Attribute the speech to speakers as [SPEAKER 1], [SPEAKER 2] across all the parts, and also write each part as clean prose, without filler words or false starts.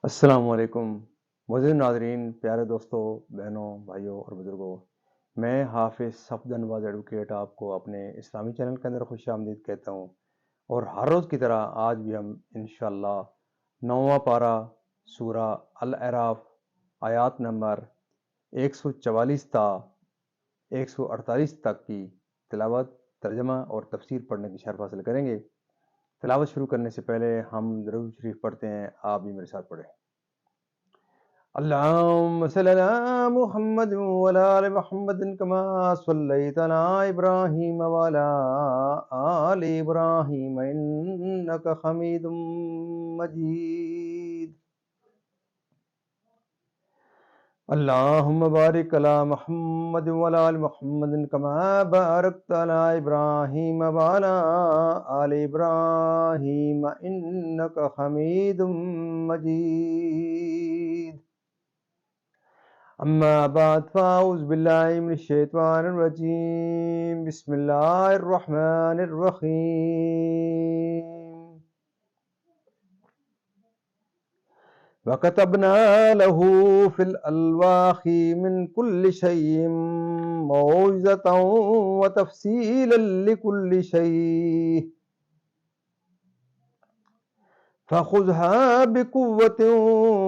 [SPEAKER 1] السلام علیکم معزز ناظرین، پیارے دوستوں، بہنوں، بھائیوں اور بزرگوں۔ میں حافظ صفدر نواز ایڈوکیٹ آپ کو اپنے اسلامی چینل کے اندر خوش آمدید کہتا ہوں، اور ہر روز کی طرح آج بھی ہم انشاءاللہ 9واں پارہ سورہ الاعراف آیات نمبر 144 تا 148 تک کی تلاوت، ترجمہ اور تفسیر پڑھنے کی شرف حاصل کریں گے۔ تلاوت شروع کرنے سے پہلے ہم درود شریف پڑھتے ہیں، آپ بھی میرے ساتھ پڑھیں۔ اللهم صل على محمد وعلى آل محمد كما صليت على إبراهيم وعلى آل إبراهيم إنك حميد مجيد. اللهم بارك على محمد وعلى آل محمد كما باركت على إبراهيم وعلى آل إبراهيم إنك حميد مجيد. أما بعد فأعوذ بالله من الشيطان الرجيم. بسم الله الرحمن الرحيم. وكتبنا له في الألواح من كل شيء موعظة وتفصيلا لكل شيء فخذها بقوة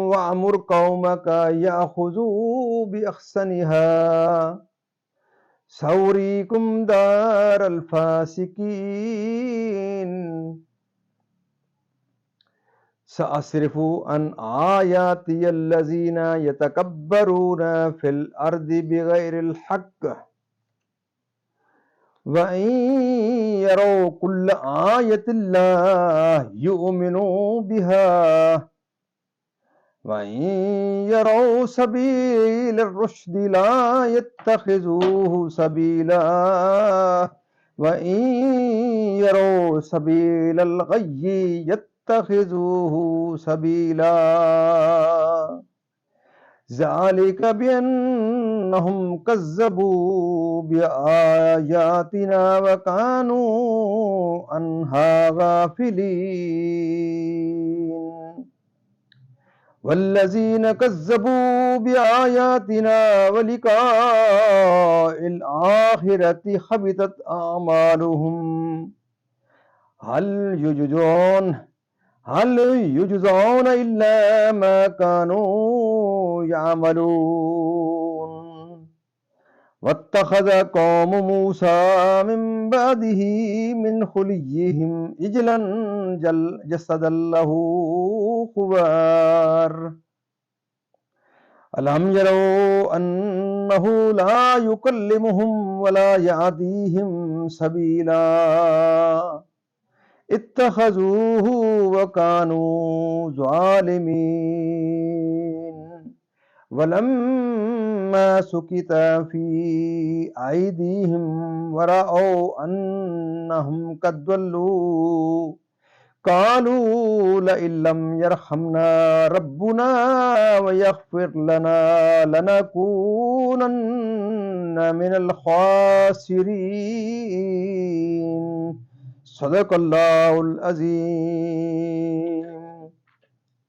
[SPEAKER 1] وأمر قومك يأخذوا بأحسنها سأريكم دار الفاسقين. سأصرف عن آياتي الذين يتكبرون في الأرض بغير الحق وَإِن يَرَوْا كُلَّ آيَةٍ لَا يُؤْمِنُوا بِهَا وَإِن يَرَوْا سَبِيلَ الرُّشْدِ لَا يَتَّخِذُوهُ سَبِيلًا وَإِن يَرَوْا سَبِيلَ الْغَيِّ يَتَّخِذُوهُ سَبِيلًا. ذَلِكَ بِأَنَّهُمْ كَذَّبُوا بِآيَاتِنَا وَكَانُوا عَنْهَا غَافِلِينَ. وَالَّذِينَ كَذَّبُوا بِآيَاتِنَا وَلِقَاءِ الْآخِرَةِ حَبِطَتْ أَعْمَالُهُمْ هل يجزون إلا ما كانوا يعملون. واتخذ قوم موسى من بعده من خليهم عجلا جسدا له خوار ألم يروا أنه لا يكلمهم ولا يهديهم سبيلا اتخذوه وكانوا ظالمين. ولما سكت في أيديهم ورأوا أنهم قد ضلوا قالوا لئن لم يرحمنا ربنا ويغفر لنا لنكونن من الخاسرين. صدق اللہ العظیم.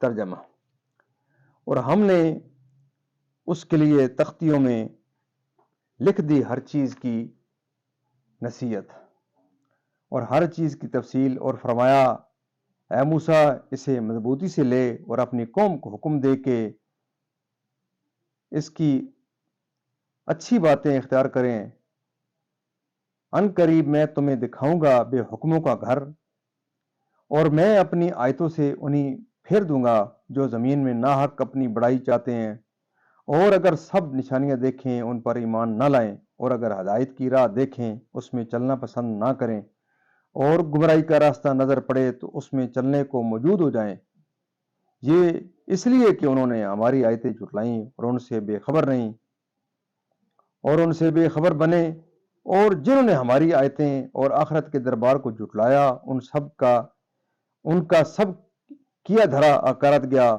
[SPEAKER 1] ترجمہ. اور ہم نے اس کے لیے تختیوں میں لکھ دی ہر چیز کی نصیحت اور ہر چیز کی تفصیل، اور فرمایا اے موسیٰ اسے مضبوطی سے لے اور اپنی قوم کو حکم دے کہ اس کی اچھی باتیں اختیار کریں. ان قریب میں تمہیں دکھاؤں گا بے حکموں کا گھر، اور میں اپنی آیتوں سے انہیں پھیر دوں گا جو زمین میں ناحق اپنی بڑائی چاہتے ہیں، اور اگر سب نشانیاں دیکھیں ان پر ایمان نہ لائیں، اور اگر ہدایت کی راہ دیکھیں اس میں چلنا پسند نہ کریں، اور گمراہی کا راستہ نظر پڑے تو اس میں چلنے کو موجود ہو جائیں. یہ اس لیے کہ انہوں نے ہماری آیتیں جھٹلائیں اور ان سے بے خبر بنے، اور جنہوں نے ہماری آیتیں اور آخرت کے دربار کو جھٹلایا ان کا سب کیا دھرا کرت گیا.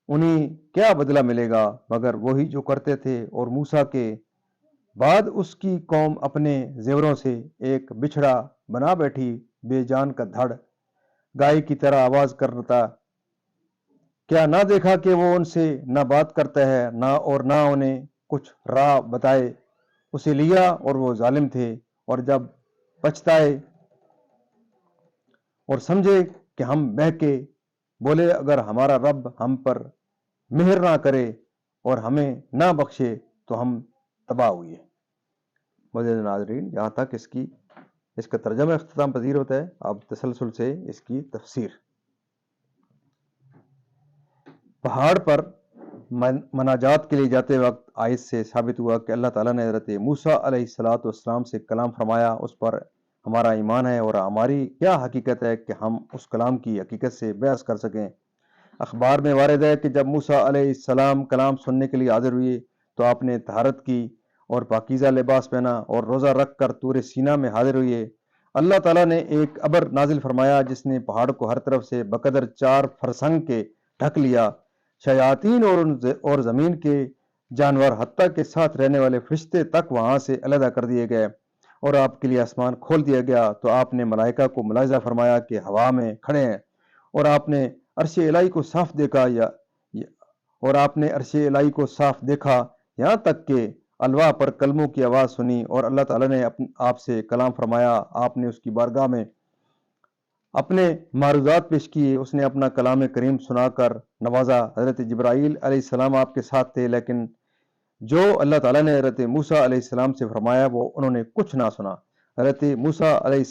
[SPEAKER 1] انہیں کیا بدلہ ملے گا مگر وہی جو کرتے تھے. اور موسیٰ کے بعد اس کی قوم اپنے زیوروں سے ایک بچھڑا بنا بیٹھی، بے جان کا دھڑ گائے کی طرح آواز کرتا کیا نہ دیکھا کہ وہ ان سے نہ بات کرتا ہے نہ انہیں کچھ راہ بتائے؟ اسے لیا اور وہ ظالم تھے، اور جب پچھتائے اور سمجھے کہ ہم بہکے، بولے اگر ہمارا رب ہم پر مہر نہ کرے اور ہمیں نہ بخشے تو ہم تباہ ہوئے۔ مزید ناظرین، یہاں تک اس کا ترجمہ اختتام پذیر ہوتا ہے۔ اب تسلسل سے اس کی تفسیر۔ پہاڑ پر مناجات کے لیے جاتے وقت آیت سے ثابت ہوا کہ اللہ تعالیٰ نے حضرت موسیٰ علیہ السلام سے کلام فرمایا، اس پر ہمارا ایمان ہے، اور ہماری کیا حقیقت ہے کہ ہم اس کلام کی حقیقت سے بحث کر سکیں۔ اخبار میں وارد ہے کہ جب موسیٰ علیہ السلام کلام سننے کے لیے حاضر ہوئے تو آپ نے طہارت کی اور پاکیزہ لباس پہنا اور روزہ رکھ کر طور سینا میں حاضر ہوئے۔ اللہ تعالیٰ نے ایک ابر نازل فرمایا جس نے پہاڑ کو ہر طرف سے بقدر 4 فرسنگ کے ڈھک لیا۔ شیاطین اور زمین کے جانور حتیٰ کے ساتھ رہنے والے فرشتے تک وہاں سے علیحدہ کر دیے گئے، اور آپ کے لیے آسمان کھول دیا گیا۔ تو آپ نے ملائکہ کو ملاحظہ فرمایا کہ ہوا میں کھڑے ہیں، اور آپ نے عرش الہی کو صاف دیکھا یہاں تک کہ الواح پر کلموں کی آواز سنی، اور اللہ تعالیٰ نے آپ سے کلام فرمایا۔ آپ نے اس کی بارگاہ میں اپنے معروضات پیش کیے، اس نے اپنا کلام کریم سنا کر نوازا۔ حضرت جبرائیل علیہ السلام آپ کے ساتھ تھے، لیکن جو اللہ تعالیٰ نے حضرت موسیٰ علیہ السلام سے فرمایا وہ انہوں نے کچھ نہ سنا۔ حضرت موسیٰ علیہ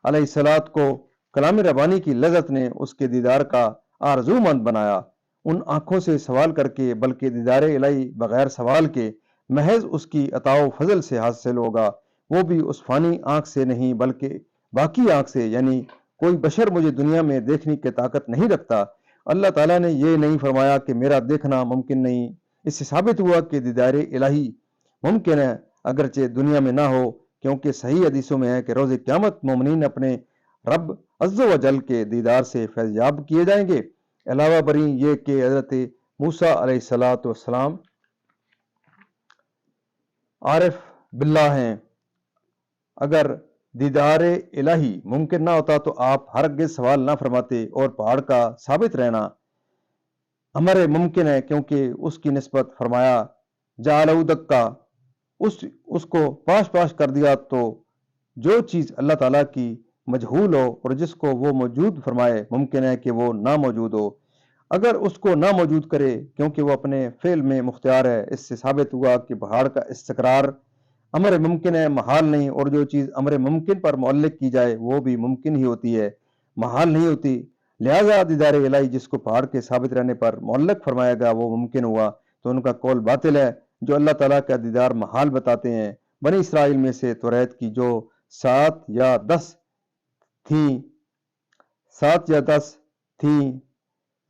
[SPEAKER 1] السلام کو کلام ربانی کی لذت نے اس کے دیدار کا آرزو مند بنایا، ان آنکھوں سے سوال کر کے، بلکہ دیدار الہی بغیر سوال کے محض اس کی عطا و فضل سے حاصل ہوگا، وہ بھی اس فانی آنکھ سے نہیں بلکہ باقی آنکھ سے، یعنی کوئی بشر مجھے دنیا میں دیکھنے کی طاقت نہیں رکھتا۔ اللہ تعالیٰ نے یہ نہیں فرمایا کہ میرا دیکھنا ممکن نہیں۔ اس سے ثابت ہوا کہ دیدار الہی ممکن ہے اگرچہ دنیا میں نہ ہو، کیونکہ صحیح حدیثوں میں ہے کہ روز قیامت مومنین اپنے رب عز و جل کے دیدار سے فیض یاب کیے جائیں گے۔ علاوہ بری یہ کہ حضرت موسیٰ علیہ السلام عارف باللہ ہیں، اگر دیدار الہی ممکن نہ ہوتا تو آپ ہرگز سوال نہ فرماتے، اور پہاڑ کا ثابت رہنا امر ممکن ہے، کیونکہ اس کی نسبت فرمایا جعلہ دکا، اس کو پاش کر دیا۔ تو جو چیز اللہ تعالیٰ کی مجہول ہو اور جس کو وہ موجود فرمائے، ممکن ہے کہ وہ نہ موجود ہو، اگر اس کو نہ موجود کرے، کیونکہ وہ اپنے فعل میں مختار ہے۔ اس سے ثابت ہوا کہ پہاڑ کا استقرار امر ممکن ہے، محال نہیں، اور جو چیز امر ممکن پر معلق کی جائے وہ بھی ممکن ہی ہوتی ہے، محال نہیں ہوتی۔ لہذا دیدار الہی جس کو پہاڑ کے ثابت رہنے پر معلق فرمایا گیا وہ ممکن ہوا، تو ان کا قول باطل ہے جو اللہ تعالیٰ کا دیدار محال بتاتے ہیں۔ بنی اسرائیل میں سے توریت کی جو 7 یا 10 تھیں،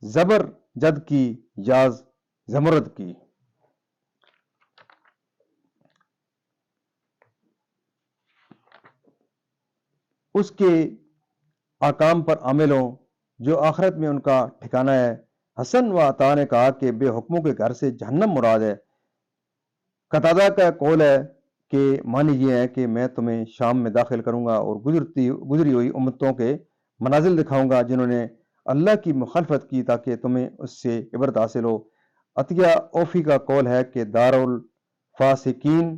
[SPEAKER 1] زبر جد کی یا زمرد کی۔ اس کے آکام پر عامل ہوں جو آخرت میں ان کا ٹھکانہ ہے۔ حسن و عطا نے کہا کہ بے حکموں کے گھر سے جہنم مراد ہے۔ قتادہ کا قول ہے کہ معنی یہ ہے کہ میں تمہیں شام میں داخل کروں گا اور گزری ہوئی امتوں کے منازل دکھاؤں گا جنہوں نے اللہ کی مخالفت کی، تاکہ تمہیں اس سے عبرت حاصل ہو۔ عطیہ اوفی کا قول ہے کہ دارالفاسقین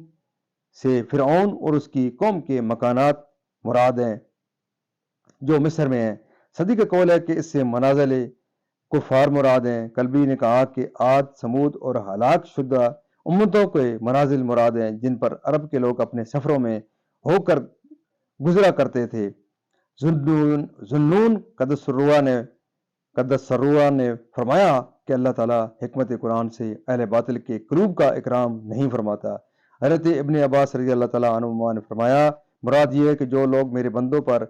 [SPEAKER 1] سے فرعون اور اس کی قوم کے مکانات مراد ہیں جو مصر میں ہیں۔ صدی کا قول ہے کہ اس سے منازل کفار مراد ہیں۔ کلبی نے کہا کہ عاد، سمود اور ہلاک شدہ امتوں کے منازل مراد ہیں جن پر عرب کے لوگ اپنے سفروں میں ہو کر گزرا کرتے تھے۔ ذنون قدسروا نے فرمایا کہ اللہ تعالیٰ حکمت قرآن سے اہل باطل کے قلوب کا اکرام نہیں فرماتا۔ حضرت ابن عباس رضی اللہ تعالیٰ عنہما نے فرمایا مراد یہ ہے کہ جو لوگ میرے بندوں پر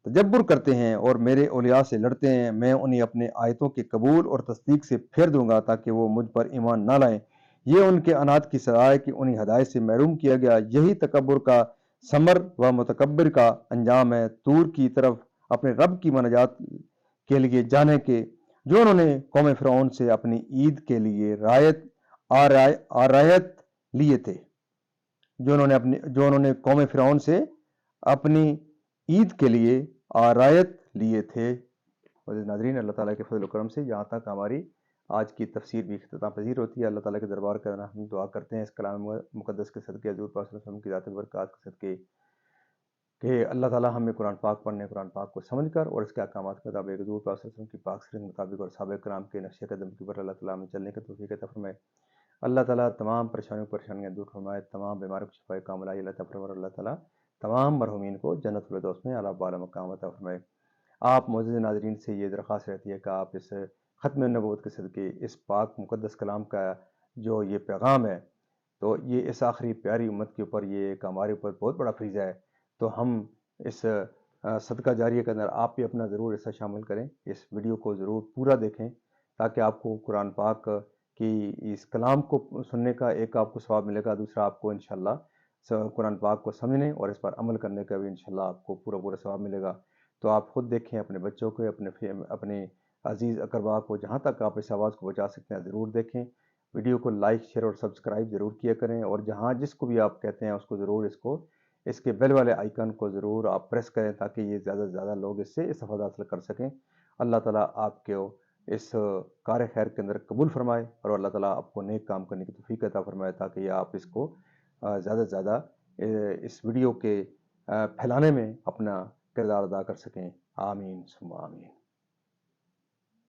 [SPEAKER 1] تجبر کرتے ہیں اور میرے اولیاء سے لڑتے ہیں، میں انہیں اپنے آیتوں کے قبول اور تصدیق سے پھیر دوں گا تاکہ وہ مجھ پر ایمان نہ لائیں۔ یہ ان کے انات کی سزا ہے کہ انہیں ہدایت سے محروم کیا گیا۔ یہی تکبر کا ثمر و متکبر کا انجام ہے۔ طور کی طرف اپنے رب کی مناجات کے لیے جانے کے جو انہوں نے قوم فرعون سے اپنی عید کے لیے رعایت لیے تھے، جو انہوں نے قوم فرعون سے اپنی عید کے لیے آرایت لیے تھے۔ معزز ناظرین، اللہ تعالیٰ کے فضل و کرم سے یہاں تک ہماری آج کی تفسیر بھی اختتام پذیر ہوتی ہے۔ اللہ تعالیٰ کے دربار کا ہم دعا کرتے ہیں اس کلام مقدس کے صدقے، حضور پاک صلی اللہ علیہ وسلم کی ذات برکات کے صدقے، کہ اللہ تعالیٰ ہمیں قرآن پاک پڑھنے، قرآن پاک کو سمجھ کر اور اس کے احکامات کے مطابق حضور پاک صلی اللہ علیہ وسلم کی پاک سیرت کے مطابق اور صحابہ کرام کے نقش قدم کے اوپر اللہ تعالیٰ ہمیں چلنے کی توفیق عطا فرمائے۔ اللہ تعالیٰ تمام پریشانیاں دور فرمائے، تمام بیماریوں کو شفائے کاملہ اللہ عطا فرمائے، اور اللہ تعالیٰ تمام مرحومین کو جنت الفردوس میں اعلیٰ بالا مقام عطا فرمائے۔ آپ معزز ناظرین سے یہ درخواست رہتی ہے کہ آپ اس ختم نبوت کے صدقے، اس پاک مقدس کلام کا جو یہ پیغام ہے، تو یہ اس آخری پیاری امت کے اوپر یہ ایک ہمارے اوپر بہت بڑا فریضہ ہے، تو ہم اس صدقہ جاریہ کے اندر آپ بھی اپنا ضرور حصہ شامل کریں، اس ویڈیو کو ضرور پورا دیکھیں تاکہ آپ کو قرآن پاک کی اس کلام کو سننے کا ایک آپ کو ثواب ملے گا، دوسرا آپ کو انشاءاللہ قرآن پاک کو سمجھنے اور اس پر عمل کرنے کا بھی انشاءاللہ آپ کو پورا ثواب ملے گا۔ تو آپ خود دیکھیں، اپنے بچوں کو، اپنے عزیز اقربا کو، جہاں تک آپ اس آواز کو پہنچا سکتے ہیں ضرور دیکھیں۔ ویڈیو کو لائک، شیئر اور سبسکرائب ضرور کیا کریں، اور جس کو بھی آپ کہتے ہیں اس کو ضرور اس کے بیل والے آئیکن کو ضرور آپ پریس کریں تاکہ یہ زیادہ سے زیادہ لوگ اس سے استفادہ حاصل کر سکیں۔ اللہ تعالیٰ آپ کو اس کار خیر کے اندر قبول فرمائے، اور اللہ تعالیٰ آپ کو نیک کام کرنے کی توفیق عطا فرمائے تاکہ آپ اس کو زیادہ سے زیادہ اس ویڈیو کے پھیلانے میں اپنا کردار ادا کر سکیں۔ آمین ثم آمین۔